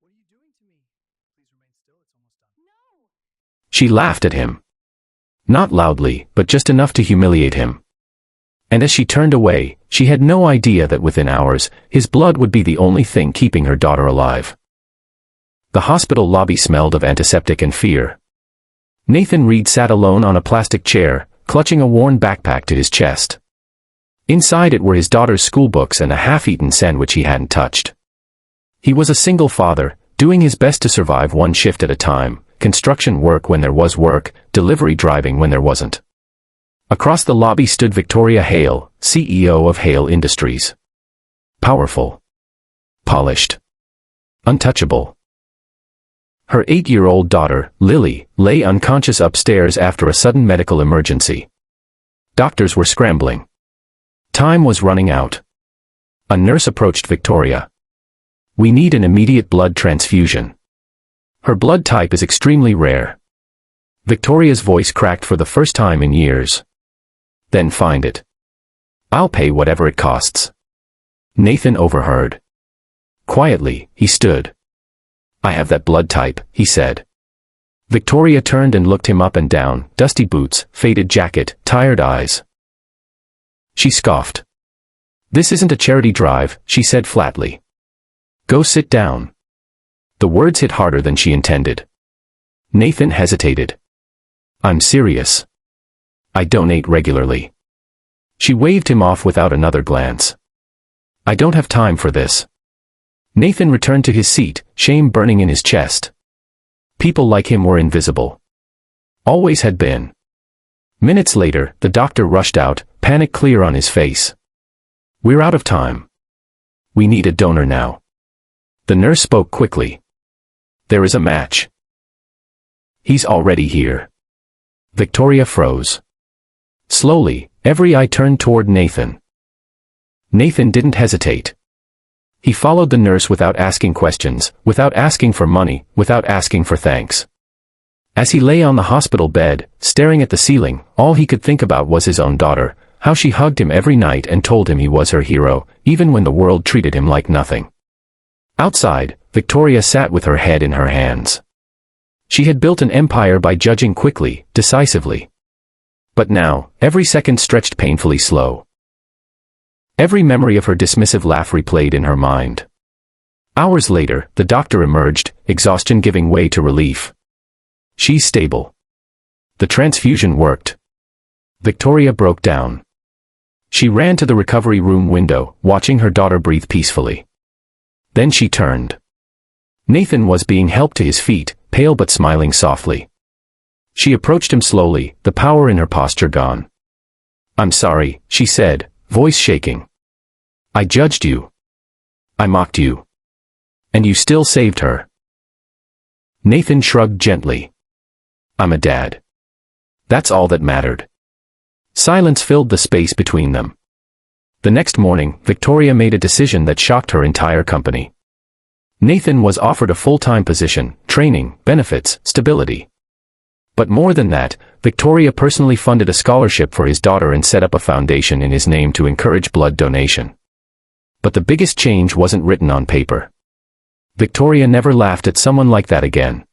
What are you doing to me? Please remain still, it's almost done. No! She laughed at him. Not loudly, but just enough to humiliate him. And as she turned away, she had no idea that within hours, his blood would be the only thing keeping her daughter alive. The hospital lobby smelled of antiseptic and fear. Nathan Reed sat alone on a plastic chair, clutching a worn backpack to his chest. Inside it were his daughter's schoolbooks and a half-eaten sandwich he hadn't touched. He was a single father, doing his best to survive one shift at a time, construction work when there was work, delivery driving when there wasn't. Across the lobby stood Victoria Hale, CEO of Hale Industries. Powerful. Polished. Untouchable. Her 8-year-old daughter, Lily, lay unconscious upstairs after a sudden medical emergency. Doctors were scrambling. Time was running out. A nurse approached Victoria. "We need an immediate blood transfusion. Her blood type is extremely rare." Victoria's voice cracked for the first time in years. "Then find it. I'll pay whatever it costs." Nathan overheard. Quietly, he stood. "I have that blood type," he said. Victoria turned and looked him up and down, dusty boots, faded jacket, tired eyes. She scoffed. "This isn't a charity drive," she said flatly. "Go sit down." The words hit harder than she intended. Nathan hesitated. "I'm serious. I donate regularly." She waved him off without another glance. "I don't have time for this." Nathan returned to his seat, shame burning in his chest. People like him were invisible. Always had been. Minutes later, the doctor rushed out, panic clear on his face. "We're out of time. We need a donor now." The nurse spoke quickly. "There is a match." "He's already here." Victoria froze. Slowly, every eye turned toward Nathan. Nathan didn't hesitate. He followed the nurse without asking questions, without asking for money, without asking for thanks. As he lay on the hospital bed, staring at the ceiling, all he could think about was his own daughter, how she hugged him every night and told him he was her hero, even when the world treated him like nothing. Outside, Victoria sat with her head in her hands. She had built an empire by judging quickly, decisively. But now, every second stretched painfully slow. Every memory of her dismissive laugh replayed in her mind. Hours later, the doctor emerged, exhaustion giving way to relief. "She's stable." The transfusion worked. Victoria broke down. She ran to the recovery room window, watching her daughter breathe peacefully. Then she turned. Nathan was being helped to his feet, pale but smiling softly. She approached him slowly, the power in her posture gone. "I'm sorry," she said, voice shaking. "I judged you. I mocked you. And you still saved her." Nathan shrugged gently. "I'm a dad. That's all that mattered." Silence filled the space between them. The next morning, Victoria made a decision that shocked her entire company. Nathan was offered a full-time position, training, benefits, stability. But more than that, Victoria personally funded a scholarship for his daughter and set up a foundation in his name to encourage blood donation. But the biggest change wasn't written on paper. Victoria never laughed at someone like that again.